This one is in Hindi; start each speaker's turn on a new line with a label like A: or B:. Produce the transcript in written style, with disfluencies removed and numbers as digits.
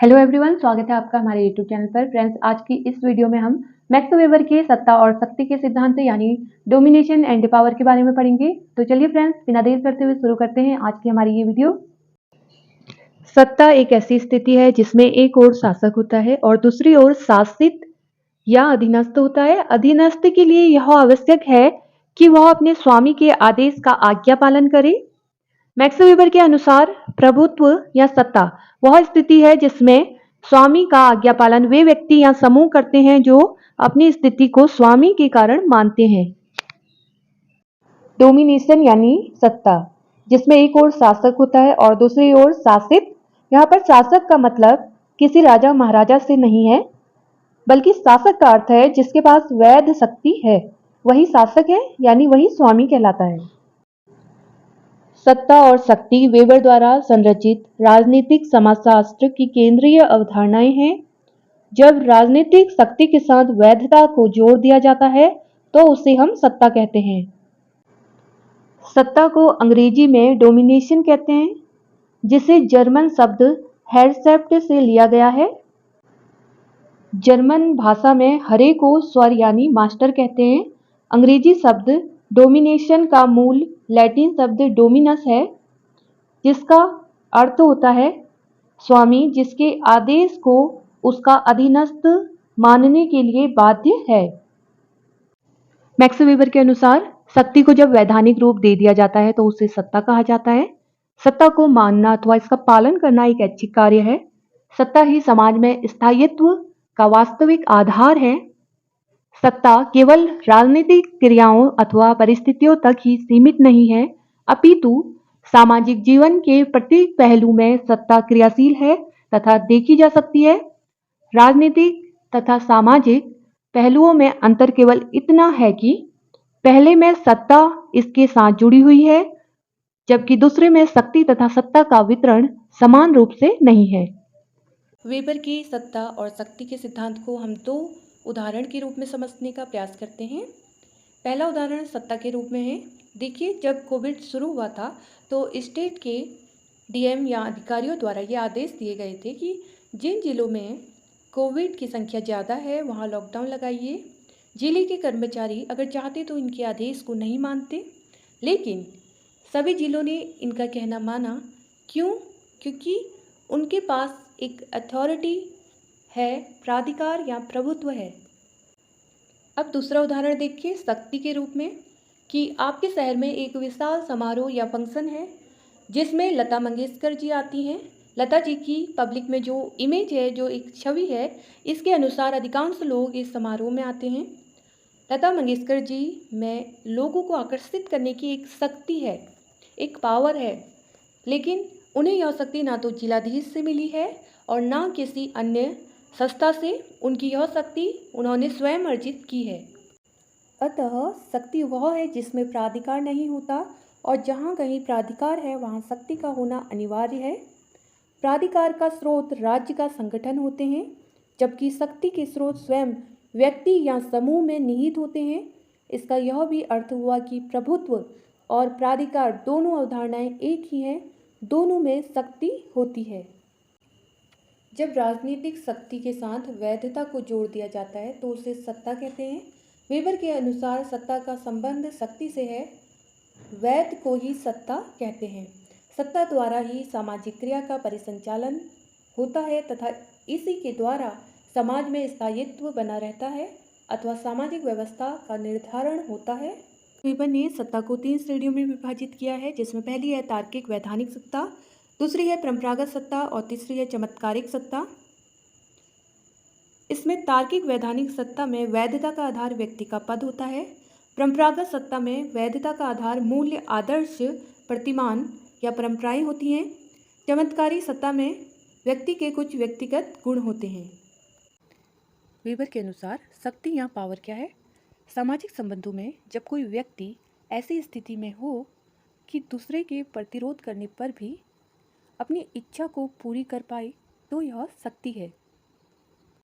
A: हेलो एवरीवन, स्वागत है आपका हमारे यूट्यूब चैनल पर। फ्रेंड्स, आज की इस वीडियो में हम मैक्स वेबर के सत्ता और शक्ति के सिद्धांत यानी डोमिनेशन एंड पावर के बारे में पढ़ेंगे। तो चलिए फ्रेंड्स, बिना देर करते हुए शुरू करते हैं आज की हमारी ये वीडियो। सत्ता एक ऐसी स्थिति है जिसमें एक ओर शासक होता है और दूसरी ओर शासित या अधीनस्थ होता है। अधीनस्थ के लिए यह आवश्यक है कि वह अपने स्वामी के आदेश का आज्ञा पालन करे। मैक्स वेबर के अनुसार प्रभुत्व या सत्ता वह स्थिति है जिसमें स्वामी का आज्ञा पालन वे व्यक्ति या समूह करते हैं जो अपनी स्थिति को स्वामी के कारण मानते हैं। डोमिनेशन यानी सत्ता, जिसमें एक ओर शासक होता है और दूसरी ओर शासित। यहाँ पर शासक का मतलब किसी राजा महाराजा से नहीं है, बल्कि शासक का अर्थ है जिसके पास वैध शक्ति है, वही शासक है, यानी वही स्वामी कहलाता है। सत्ता और शक्ति वेबर द्वारा संरचित राजनीतिक समाजशास्त्र की केंद्रीय अवधारणाएं हैं। जब राजनीतिक शक्ति के साथ वैधता को जोड़ दिया जाता है तो उसे हम सत्ता कहते हैं। सत्ता को अंग्रेजी में डोमिनेशन कहते हैं, जिसे जर्मन शब्द हेरशेफ्ट से लिया गया है। जर्मन भाषा में हरे को स्वर यानी मास्टर कहते हैं। अंग्रेजी शब्द डोमिनेशन का मूल लैटिन शब्द डोमिनस है, जिसका अर्थ होता है स्वामी, जिसके आदेश को उसका अधीनस्थ मानने के लिए बाध्य है। मैक्स वेबर के अनुसार शक्ति को जब वैधानिक रूप दे दिया जाता है तो उसे सत्ता कहा जाता है। सत्ता को मानना अथवा इसका पालन करना एक ऐच्छिक कार्य है। सत्ता ही समाज में स्थायित्व का वास्तविक आधार है। सत्ता केवल राजनीतिक क्रियाओं अथवा परिस्थितियों तक ही सीमित नहीं है, अपितु सामाजिक जीवन के प्रत्येक पहलू में सत्ता क्रियाशील है तथा देखी जा सकती है। राजनीतिक तथा सामाजिक पहलुओं में अंतर केवल इतना है कि पहले में सत्ता इसके साथ जुड़ी हुई है, जबकि दूसरे में शक्ति तथा सत्ता का वितरण समान रूप से नहीं है।
B: वेबर की सत्ता और शक्ति के सिद्धांत को हम दो उदाहरण के रूप में समझने का प्रयास करते हैं। पहला उदाहरण सत्ता के रूप में है। देखिए, जब कोविड शुरू हुआ था तो स्टेट के डीएम या अधिकारियों द्वारा ये आदेश दिए गए थे कि जिन जिलों में कोविड की संख्या ज़्यादा है वहाँ लॉकडाउन लगाइए। जिले के कर्मचारी अगर चाहते तो इनके आदेश को नहीं मानते, लेकिन सभी जिलों ने इनका कहना माना। क्यों? क्योंकि उनके पास एक अथॉरिटी है, प्राधिकार या प्रभुत्व है। अब दूसरा उदाहरण देखिए शक्ति के रूप में, कि आपके शहर में एक विशाल समारोह या फंक्शन है जिसमें लता मंगेशकर जी आती हैं। लता जी की पब्लिक में जो इमेज है, जो एक छवि है, इसके अनुसार अधिकांश लोग इस समारोह में आते हैं। लता मंगेशकर जी में लोगों को आकर्षित करने की एक शक्ति है, एक पावर है, लेकिन उन्हें यह शक्ति ना तो जिलाधीश से मिली है और ना किसी अन्य संस्था से। उनकी यह शक्ति उन्होंने स्वयं अर्जित की है। अतः शक्ति वह है जिसमें प्राधिकार नहीं होता, और जहाँ कहीं प्राधिकार है वहाँ शक्ति का होना अनिवार्य है। प्राधिकार का स्रोत राज्य का संगठन होते हैं, जबकि शक्ति के स्रोत स्वयं व्यक्ति या समूह में निहित होते हैं। इसका यह भी अर्थ हुआ कि प्रभुत्व और प्राधिकार दोनों अवधारणाएं एक ही हैं, दोनों में शक्ति होती है। जब राजनीतिक शक्ति के साथ वैधता को जोड़ दिया जाता है तो उसे सत्ता कहते हैं। वेबर के अनुसार सत्ता का संबंध शक्ति से है, वैध को ही सत्ता कहते हैं। सत्ता द्वारा ही सामाजिक क्रिया का परिसंचालन होता है तथा इसी के द्वारा समाज में स्थायित्व बना रहता है अथवा सामाजिक व्यवस्था का निर्धारण होता है। वेबर ने सत्ता को 3 श्रेणियों में विभाजित किया है, जिसमें पहली है तार्किक वैधानिक सत्ता, दूसरी है परंपरागत सत्ता और तीसरी है चमत्कारिक सत्ता। इसमें तार्किक वैधानिक सत्ता में वैधता का आधार व्यक्ति का पद होता है। परंपरागत सत्ता में वैधता का आधार मूल्य, आदर्श, प्रतिमान या परंपराएं होती हैं। चमत्कारी सत्ता में व्यक्ति के कुछ व्यक्तिगत गुण होते हैं। वेबर के अनुसार शक्ति या पावर क्या है? सामाजिक संबंधों में जब कोई व्यक्ति ऐसी स्थिति में हो कि दूसरे के प्रतिरोध करने पर भी अपनी इच्छा को पूरी कर पाए तो यह शक्ति है।